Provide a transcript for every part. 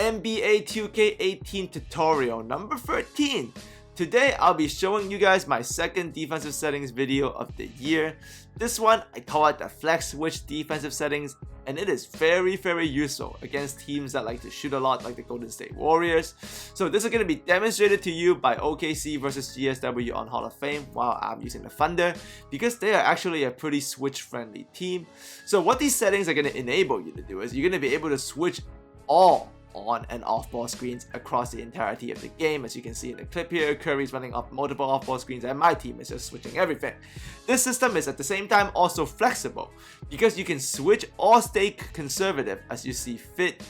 NBA 2K18 tutorial number 13. Today I'll be showing you guys my second defensive settings video of the year. This one I call it the flex switch defensive settings, and it is very useful against teams that like to shoot a lot like the Golden State Warriors. So this is going to be demonstrated to you by OKC versus GSW on Hall of Fame while I'm using the Thunder, because they are actually a pretty switch friendly team. So what these settings are going to enable you to do is you're going to be able to switch all on and off ball screens across the entirety of the game. As you can see in the clip here, Curry's running off multiple off ball screens and my team is just switching everything. This system is at the same time also flexible because you can switch or stay conservative as you see fit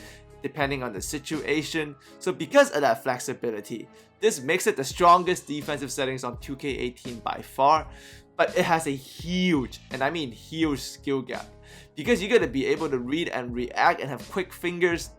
depending on the situation. So because of that flexibility, this makes it the strongest defensive settings on 2K18 by far, but it has a huge, and I mean huge, skill gap because you're going to be able to read and react and have quick fingers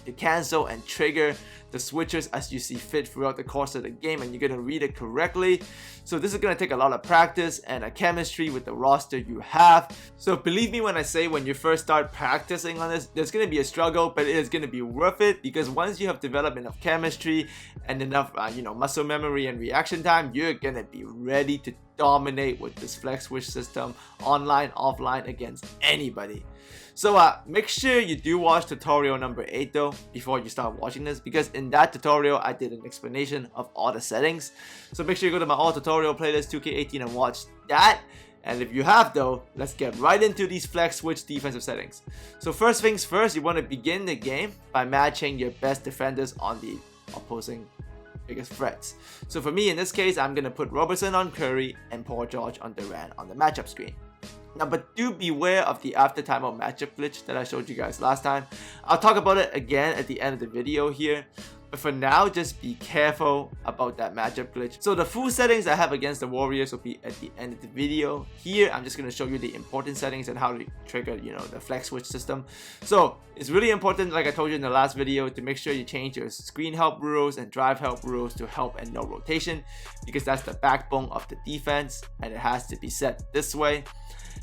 to cancel and trigger the switches as you see fit throughout the course of the game, and you're going to read it correctly. So this is going to take a lot of practice and a chemistry with the roster you have. So believe me when I say, when you first start practicing on this, there's going to be a struggle, but it is going to be worth it, because once you have developed enough chemistry and enough muscle memory and reaction time, you're going to be ready to dominate with this flex switch system online, offline, against anybody. So make sure you do watch tutorial number 8 though before you start watching this, because in that tutorial I did an explanation of all the settings. So make sure you go to my all tutorial playlist 2K18 and watch that. And if you have though, let's get right into these flex switch defensive settings. So first things first, you want to begin the game by matching your best defenders on the opposing biggest threats. So for me in this case, I'm going to put Robertson on Curry and Paul George on Durant on the matchup screen. Now, but do beware of the after timeout matchup glitch that I showed you guys last time. I'll talk about it again at the end of the video here. But for now, just be careful about that matchup glitch. So the full settings I have against the Warriors will be at the end of the video. Here, I'm just going to show you the important settings and how to trigger, the flex switch system. So it's really important, like I told you in the last video, to make sure you change your screen help rules and drive help rules to help and no rotation, because that's the backbone of the defense and it has to be set this way.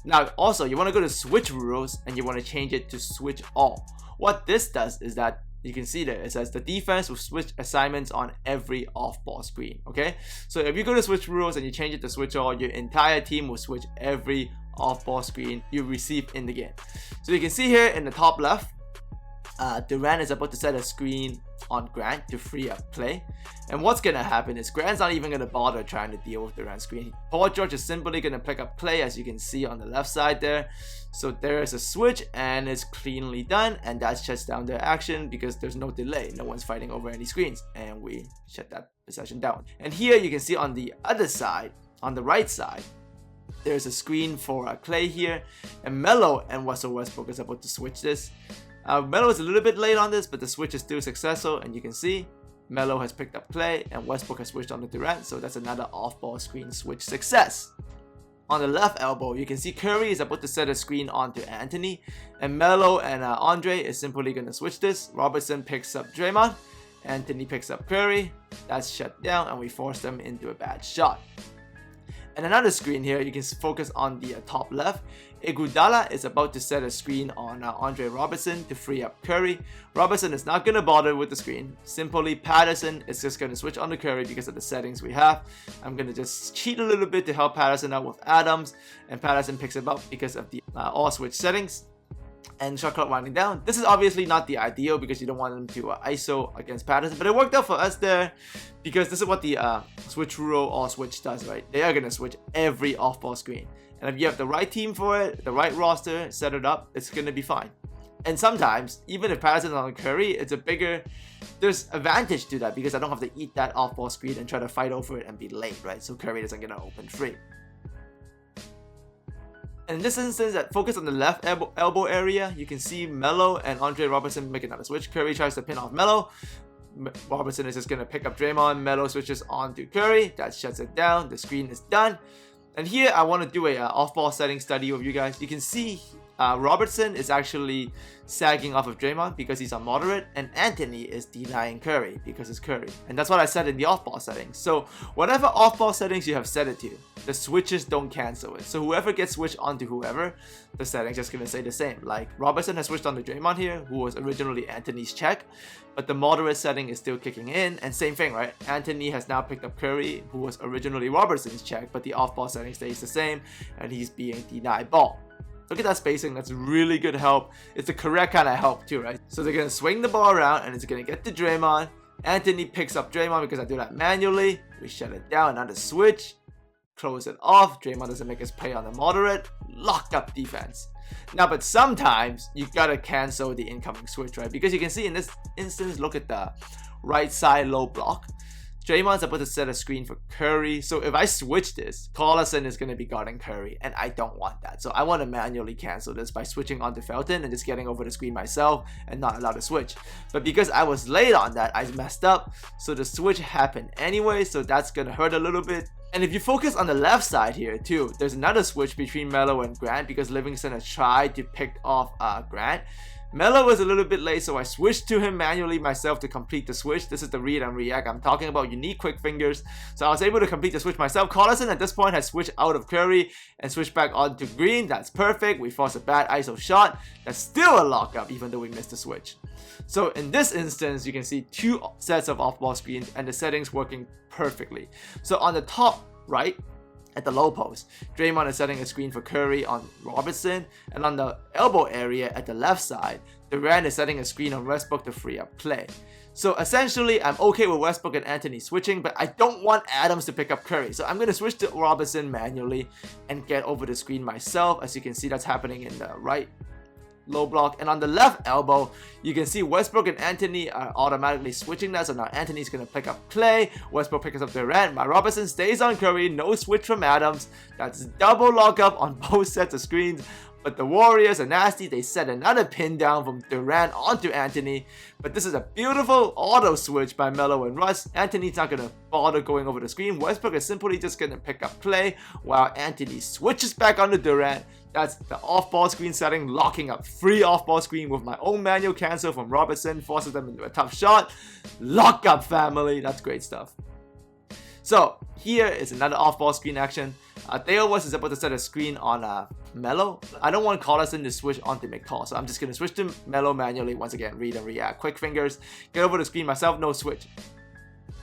Now also, you want to go to switch rules and you want to change it to switch all. What this does is that you can see there, it says the defense will switch assignments on every off-ball screen, okay? So if you go to switch rules and you change it to switch all, your entire team will switch every off-ball screen you receive in the game. So you can see here in the top left, Durant is about to set a screen on Grant to free up play. And what's going to happen is Grant's not even going to bother trying to deal with Durant's screen. Paul George is simply going to pick up play, as you can see on the left side there. So there is a switch and it's cleanly done, and that shuts down their action because there's no delay. No one's fighting over any screens, and we shut that possession down. And here you can see on the other side, on the right side, there's a screen for Clay here, and Melo and Russell Westbrook is about to switch this. Melo is a little bit late on this, but the switch is still successful, and you can see Melo has picked up play and Westbrook has switched on to Durant, so that's another off-ball screen switch success. On the left elbow, you can see Curry is about to set a screen onto Anthony, and Melo and Andre is simply going to switch this. Robertson picks up Draymond, Anthony picks up Curry, that's shut down, and we force them into a bad shot. And another screen here, you can focus on the top left. Iguodala is about to set a screen on Andre Robertson to free up Curry. Robertson is not going to bother with the screen. Simply Patterson is just going to switch on to Curry because of the settings we have. I'm going to just cheat a little bit to help Patterson out with Adams, and Patterson picks him up because of the all switch settings. And shot clock winding down. This is obviously not the ideal because you don't want them to ISO against Patterson, but it worked out for us there because this is what the switch rule or switch does, right? They are going to switch every off-ball screen. And if you have the right team for it, the right roster, set it up, it's going to be fine. And sometimes, even if Patterson's on Curry, there's advantage to that because I don't have to eat that off-ball screen and try to fight over it and be late, right? So Curry doesn't get an open free. And in this instance, that focus on the left elbow area, you can see Melo and Andre Robertson make another switch. Curry tries to pin off Melo. Robertson is just going to pick up Draymond. Melo switches on to Curry. That shuts it down. The screen is done. And here I want to do a off-ball setting study with you guys. You can see Robertson is actually sagging off of Draymond because he's on moderate, and Anthony is denying Curry because it's Curry. And that's what I said in the off-ball settings. So whatever off-ball settings you have set it to, the switches don't cancel it. So whoever gets switched onto whoever, the settings just gonna say the same. Like Robertson has switched onto Draymond here, who was originally Anthony's check, but the moderate setting is still kicking in. And same thing, right? Anthony has now picked up Curry, who was originally Robertson's check, but the off-ball setting stays the same, and he's being denied ball. Look at that spacing, that's really good help. It's the correct kind of help too, right? So they're gonna swing the ball around and it's gonna get to Draymond. Anthony picks up Draymond because I do that manually. We shut it down, another switch. Close it off. Draymond doesn't make his play on the moderate. Locked up defense. Now, but sometimes you gotta cancel the incoming switch, right? Because you can see in this instance, look at the right side low block. Draymond's about to set a screen for Curry. So if I switch this, Collison is going to be guarding Curry, and I don't want that. So I want to manually cancel this by switching onto Felton and just getting over the screen myself and not allow the switch. But because I was late on that, I messed up. So the switch happened anyway, so that's going to hurt a little bit. And if you focus on the left side here too, there's another switch between Melo and Grant because Livingston has tried to pick off Grant. Melo was a little bit late, so I switched to him manually myself to complete the switch. This is the read and react. I'm talking about unique quick fingers. So I was able to complete the switch myself. Collison at this point has switched out of Curry and switched back onto Green. That's perfect. We forced a bad ISO shot. That's still a lockup even though we missed the switch. So in this instance, you can see two sets of off-ball screens and the settings working perfectly. So on the top right, at the low post, Draymond is setting a screen for Curry on Robertson, and on the elbow area at the left side, Durant is setting a screen on Westbrook to free up play. So essentially, I'm okay with Westbrook and Anthony switching, but I don't want Adams to pick up Curry. So I'm going to switch to Robertson manually and get over the screen myself. As you can see, that's happening in the right low block, and on the left elbow you can see Westbrook and Anthony are automatically switching that. So now Anthony's gonna pick up Clay, Westbrook picks up Durant, but Robertson stays on Curry, no switch from Adams. That's double lockup on both sets of screens. But the Warriors are nasty. They set another pin down from Durant onto Anthony. But this is a beautiful auto switch by Melo and Russ. Anthony's not going to bother going over the screen. Westbrook is simply just going to pick up play while Anthony switches back onto Durant. That's the off-ball screen setting, locking up free off-ball screen with my own manual cancel from Robertson, forces them into a tough shot. Lock up, family. That's great stuff. So here is another off-ball screen action. Theo was about to set a screen on Melo. I don't want Collison to switch onto McCall, so I'm just going to switch to Melo manually once again. Read and react. Quick fingers. Get over the screen myself, no switch.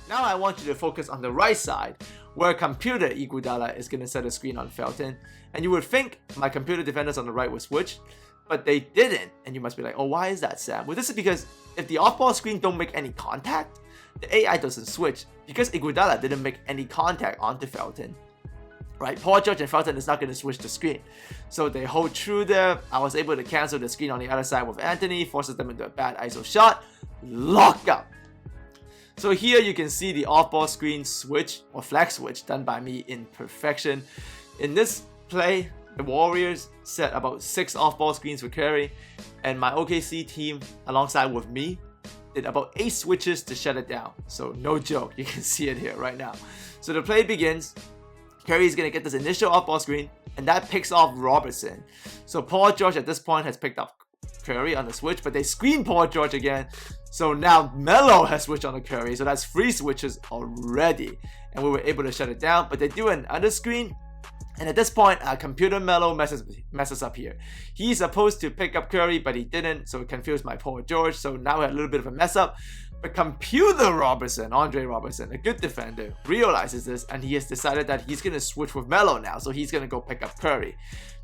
Now I want you to focus on the right side, where computer Iguodala is going to set a screen on Felton. And you would think my computer defenders on the right would switch, but they didn't. And you must be like, oh, why is that, Sam? Well, this is because if the off-ball screen don't make any contact, the AI doesn't switch because Iguodala didn't make any contact onto Felton. Right, Paul George and Felton is not going to switch the screen. So they hold true there. I was able to cancel the screen on the other side with Anthony, forces them into a bad ISO shot. Lock up. So here you can see the off-ball screen switch or flag switch done by me in perfection. In this play, the Warriors set about 6 off-ball screens for Curry, and my OKC team, alongside with me, did about 8 switches to shut it down. So no joke, you can see it here right now. So the play begins. Curry is going to get this initial off-ball screen, and that picks off Robertson. So Paul George at this point has picked up Curry on the switch, but they screen Paul George again. So now Melo has switched on the Curry, so that's 3 switches already. And we were able to shut it down, but they do another screen. And at this point, computer Melo messes up here. He's supposed to pick up Curry, but he didn't, so it confused my Paul George. So now we had a little bit of a mess up. But computer Robertson, Andre Robertson, a good defender, realizes this, and he has decided that he's going to switch with Melo now. So he's going to go pick up Curry.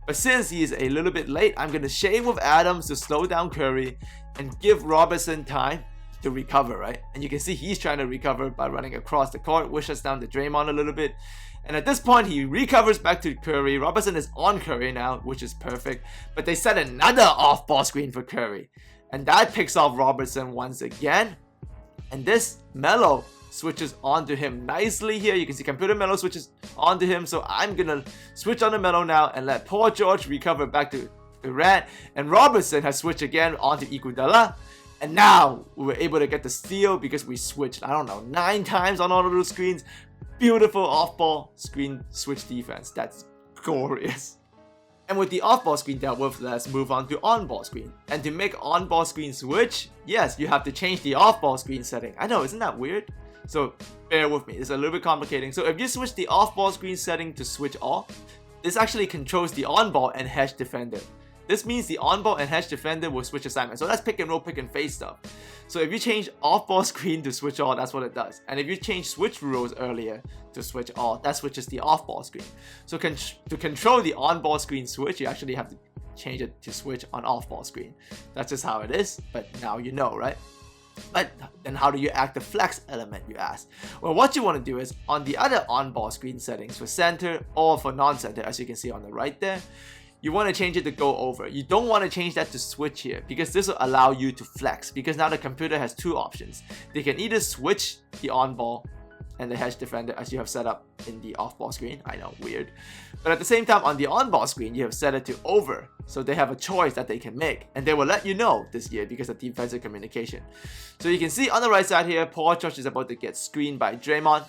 But since he is a little bit late, I'm going to shade with Adams to slow down Curry and give Robertson time to recover, right? And you can see he's trying to recover by running across the court, which shuts down the Draymond a little bit. And at this point, he recovers back to Curry. Robertson is on Curry now, which is perfect. But they set another off-ball screen for Curry. And that picks off Robertson once again. And this Melo switches onto him nicely here. You can see computer Melo switches onto him. So I'm going to switch on the Melo now and let Paul George recover back to Durant. And Robertson has switched again onto Iguodala. And now we were able to get the steal because we switched, I don't know, 9 times on all of those screens. Beautiful off-ball screen switch defense. That's glorious. And with the off-ball screen dealt with, let's move on to on-ball screen. And to make on-ball screen switch, yes, you have to change the off-ball screen setting. I know, isn't that weird? So bear with me, it's a little bit complicating. So if you switch the off-ball screen setting to switch off, this actually controls the on-ball and hedge defender. This means the on-ball and hedge defender will switch assignment. So that's pick and roll, pick and fade stuff. So if you change off-ball screen to switch on, that's what it does. And if you change switch rules earlier to switch off, that switches the off-ball screen. So to control the on-ball screen switch, you actually have to change it to switch on off-ball screen. That's just how it is, but now you know, right? But then how do you act the flex element, you ask? Well, what you want to do is on the other on-ball screen settings for center or for non-center, as you can see on the right there, you want to change it to go over. You don't want to change that to switch here because this will allow you to flex, because now the computer has two options. They can either switch the on-ball and the hedge defender as you have set up in the off-ball screen. I know, weird. But at the same time, on the on-ball screen, you have set it to over. So they have a choice that they can make. And they will let you know this year because of defensive communication. So you can see on the right side here, Paul George is about to get screened by Draymond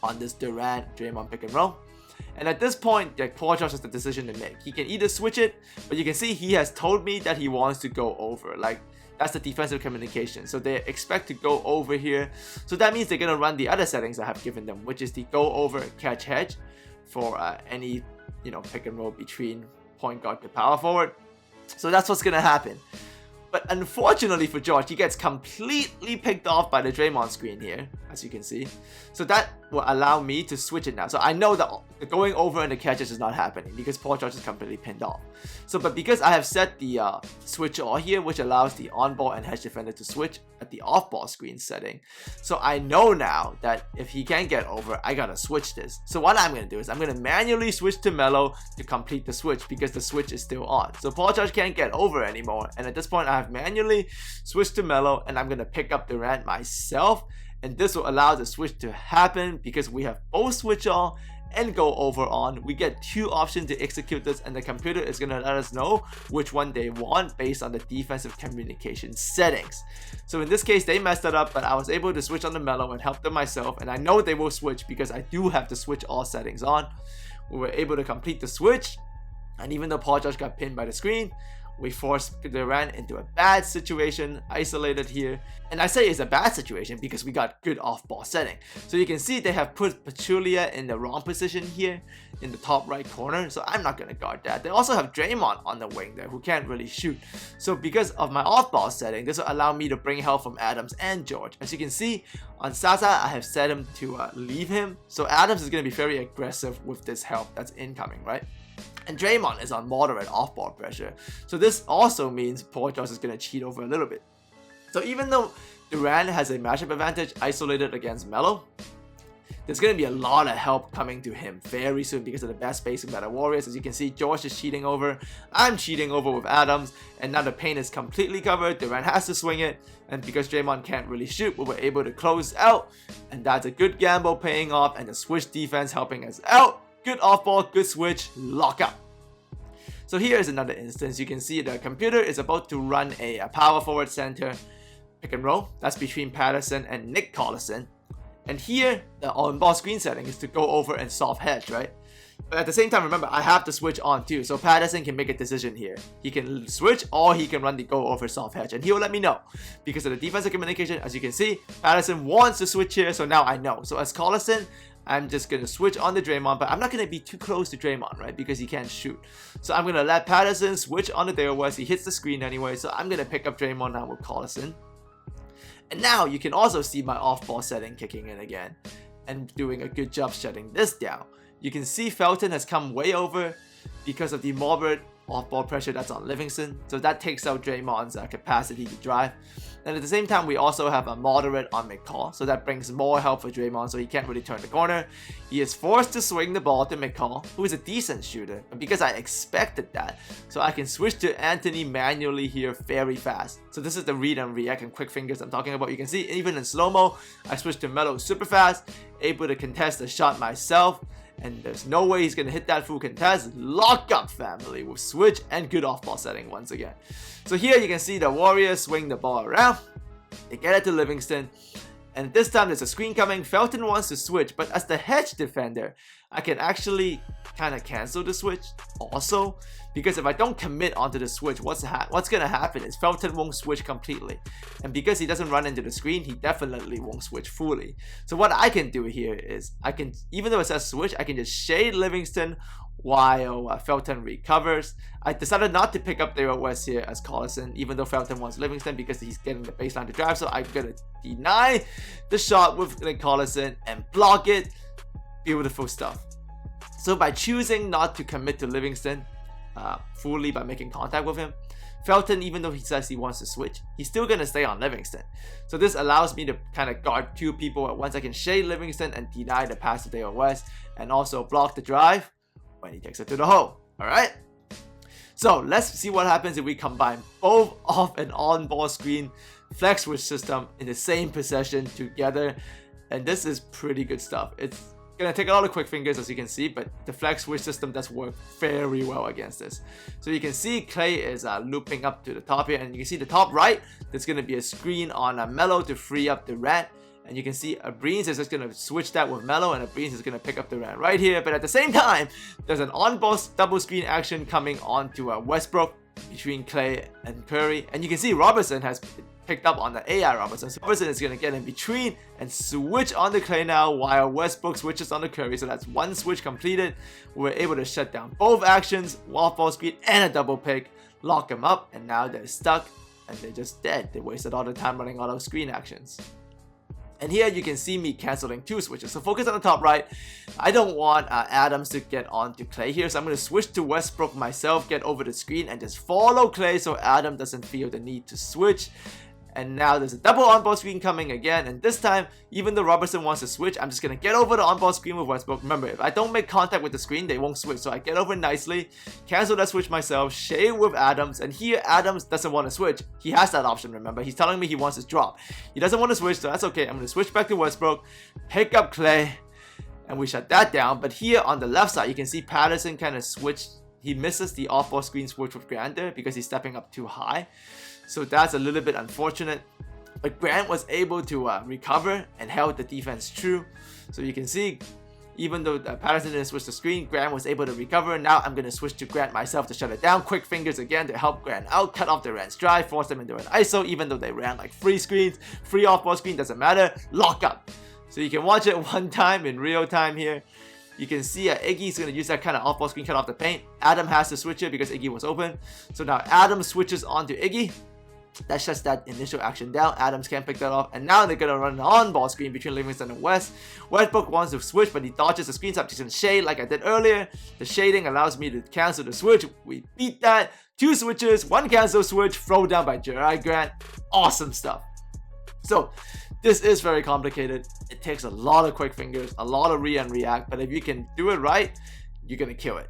on this Durant-Draymond pick and roll. And at this point, Paul George has the decision to make. He can either switch it, but you can see he has told me that he wants to go over. Like, that's the defensive communication. So they expect to go over here. So that means they're going to run the other settings I have given them, which is the go over catch hedge for any, pick and roll between point guard to power forward. So that's what's going to happen. But unfortunately for George, he gets completely picked off by the Draymond screen here, as you can see. So that will allow me to switch it now. So I know that the going over and the catches is not happening because Paul George is completely pinned off. So, but because I have set the switch all here, which allows the on-ball and hedge defender to switch at the off-ball screen setting. So I know now that if he can't get over, I gotta switch this. So what I'm gonna do is I'm gonna manually switch to Melo to complete the switch because the switch is still on. So Paul George can't get over anymore. And at this point, I have manually switched to Melo and I'm gonna pick up Durant myself. And this will allow the switch to happen because we have both switch on and go over on. We get two options to execute this and the computer is going to let us know which one they want based on the defensive communication settings. So in this case, they messed it up, but I was able to switch on the Melo and help them myself. And I know they will switch because I do have to switch all settings on. We were able to complete the switch. And even though Paul George got pinned by the screen, we forced Durant into a bad situation, isolated here. And I say it's a bad situation because we got good off-ball setting. So you can see they have put Pachulia in the wrong position here in the top right corner. So I'm not going to guard that. They also have Draymond on the wing there who can't really shoot. So because of my off-ball setting, this will allow me to bring help from Adams and George. As you can see, on Zaza, I have set him to leave him. So Adams is going to be very aggressive with this help that's incoming, right? And Draymond is on moderate off-ball pressure. So this also means Paul George is going to cheat over a little bit. So even though Durant has a matchup advantage isolated against Melo, there's going to be a lot of help coming to him very soon because of the best spacing by the Warriors. As you can see, George is cheating over. I'm cheating over with Adams. And now the paint is completely covered. Durant has to swing it. And because Draymond can't really shoot, we were able to close out. And that's a good gamble paying off. And the switch defense helping us out. Good off-ball, good switch, lockout. So here is another instance. You can see the computer is about to run a power forward center pick and roll. That's between Patterson and Nick Collison. And here, the on-ball screen setting is to go over and soft hedge, right? But at the same time, remember, I have to switch on too. So Patterson can make a decision here. He can switch or he can run the go over soft hedge. And he will let me know. Because of the defensive communication, as you can see, Patterson wants to switch here. So now I know. So as Collison, I'm just going to switch on the Draymond, but I'm not going to be too close to Draymond, right? Because he can't shoot. So I'm going to let Patterson switch on the Dale West. He hits the screen anyway, so I'm going to pick up Draymond now with Collison. And now you can also see my off-ball setting kicking in again and doing a good job shutting this down. You can see Felton has come way over because of the moderate off-ball pressure that's on Livingston. So that takes out Draymond's capacity to drive. And at the same time, we also have a moderate on McCall. So that brings more help for Draymond, so he can't really turn the corner. He is forced to swing the ball to McCall, who is a decent shooter. And because I expected that, so I can switch to Anthony manually here very fast. So this is the read and react and quick fingers I'm talking about. You can see even in slow-mo, I switched to Melo super fast, able to contest the shot myself. And there's no way he's going to hit that full contest. Lock up, family, with switch and good off-ball setting once again. So here you can see the Warriors swing the ball around. They get it to Livingston. And this time there's a screen coming. Felton wants to switch, but as the hedge defender, I can actually kind of cancel the switch also, because if I don't commit onto the switch, what's gonna happen is Felton won't switch completely, and because he doesn't run into the screen, he definitely won't switch fully. So what I can do here is I can, even though it says switch, I can just shade Livingston while Felton recovers. I decided not to pick up the OS here as Collison, even though Felton wants Livingston because he's getting the baseline to drive. So I'm gonna deny the shot with Collison and block it. Beautiful stuff. So by choosing not to commit to Livingston fully by making contact with him, Felton, even though he says he wants to switch, he's still going to stay on Livingston. So this allows me to kind of guard two people at once. I can shade Livingston and deny the pass to DOS, and also block the drive when he takes it to the hole. Alright? So let's see what happens if we combine both off and on ball screen flex switch system in the same possession together. And this is pretty good stuff. It's gonna take a lot of quick fingers, as you can see, but the flex switch system does work very well against this. So you can see Clay is looping up to the top here, and you can see the top right, there's gonna be a screen on Melo to free up the rat, and you can see Abrines is just gonna switch that with Melo, and Abrines is gonna pick up the rat right here. But at the same time, there's an on-ball double screen action coming onto Westbrook between Clay and Curry, and you can see Robertson has picked up on the AI Robertson. So Robertson is going to get in between and switch on the Clay now while Westbrook switches on the Curry. So that's one switch completed. We're able to shut down both actions, off-ball screen and a double pick, lock them up, and now they're stuck and they're just dead. They wasted all the time running all those screen actions. And here you can see me canceling two switches. So focus on the top right. I don't want Adams to get onto Clay here, so I'm going to switch to Westbrook myself, get over the screen, and just follow Clay so Adam doesn't feel the need to switch. And now there's a double on-ball screen coming again, and this time, even though Robertson wants to switch, I'm just going to get over the on-ball screen with Westbrook. Remember, if I don't make contact with the screen, they won't switch. So I get over nicely, cancel that switch myself, shade with Adams, and here Adams doesn't want to switch. He has that option, remember. He's telling me he wants to drop. He doesn't want to switch, so that's okay. I'm going to switch back to Westbrook, pick up Clay, and we shut that down. But here on the left side, you can see Patterson kind of switched. He misses the off-ball screen switch with Grant there because he's stepping up too high. So that's a little bit unfortunate. But Grant was able to recover and held the defense true. So you can see, even though Patterson didn't switch the screen, Grant was able to recover. Now I'm going to switch to Grant myself to shut it down. Quick fingers again to help Grant out. Cut off the Rand's drive, force them into an ISO, even though they ran like free screens. Free off-ball screen, doesn't matter. Lock up. So you can watch it one time in real time here. You can see Iggy's going to use that kind of off-ball screen, cut off the paint. Adam has to switch it because Iggy was open. So now Adam switches onto Iggy. That shuts that initial action down. Adams can't pick that off, and now they're gonna run an on-ball screen between Livingston and West. Westbrook wants to switch, but he dodges the screen, so he's gonna shade like I did earlier. The shading allows me to cancel the switch. We beat that. Two switches, one cancel switch, throw down by Jerry Grant. Awesome stuff. So this is very complicated. It takes a lot of quick fingers, a lot of and react, but if you can do it right, you're gonna kill it.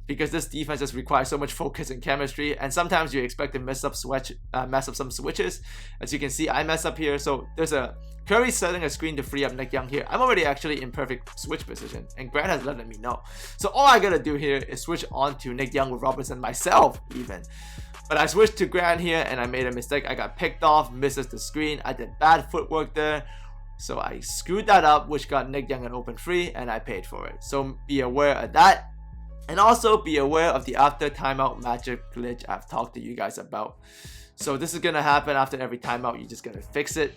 Because this defense just requires so much focus and chemistry, and sometimes you expect to mess up some switches. As you can see, I mess up here. So there's a Curry setting a screen to free up Nick Young here. I'm already actually in perfect switch position, and Grant has let me know. So all I gotta do here is switch on to Nick Young with Robertson myself even. But I switched to Grant here, and I made a mistake. I got picked off, misses the screen. I did bad footwork there. So I screwed that up, which got Nick Young an open free, and I paid for it. So be aware of that. And also be aware of the after timeout magic glitch I've talked to you guys about. So this is going to happen after every timeout. You're just going to fix it.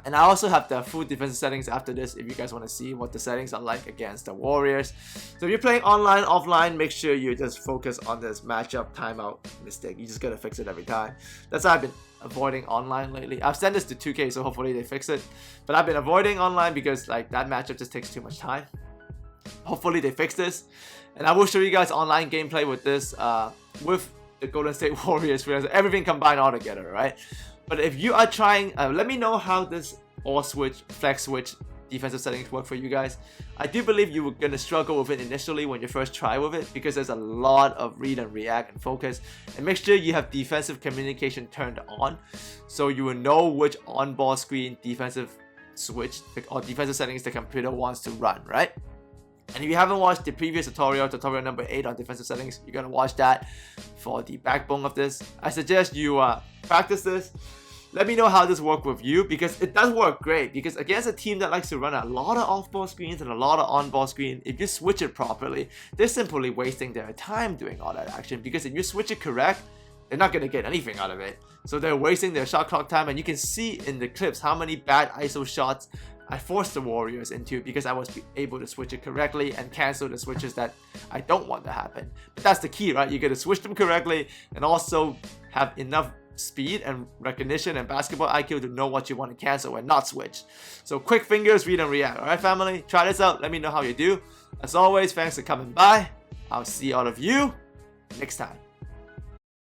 And I also have the full defensive settings after this if you guys want to see what the settings are like against the Warriors. So if you're playing online, offline, make sure you just focus on this matchup timeout mistake. You just got to fix it every time. That's why I've been avoiding online lately. I've sent this to 2K, so hopefully they fix it. But I've been avoiding online because like that matchup just takes too much time. Hopefully they fix this. And I will show you guys online gameplay with this, with the Golden State Warriors, where everything combined all together, right? But if you are trying, let me know how this all switch, flex switch, defensive settings work for you guys. I do believe you were going to struggle with it initially when you first try with it, because there's a lot of read and react and focus. And make sure you have defensive communication turned on, so you will know which on-ball screen defensive switch or defensive settings the computer wants to run, right? And if you haven't watched the previous tutorial number 8 on defensive settings, you're going to watch that for the backbone of this. I suggest you practice this Let me know how this worked with you, because it does work great. Because against a team that likes to run a lot of off-ball screens and a lot of on-ball screen, if you switch it properly, they're simply wasting their time doing all that action. Because if you switch it correct, they're not going to get anything out of it. So they're wasting their shot clock time, and you can see in the clips how many bad ISO shots I forced the Warriors into because I was able to switch it correctly and cancel the switches that I don't want to happen. But that's the key, right? You got to switch them correctly and also have enough speed and recognition and basketball IQ to know what you want to cancel and not switch. So quick fingers, read and react. Alright family, try this out. Let me know how you do. As always, thanks for coming by. I'll see all of you next time.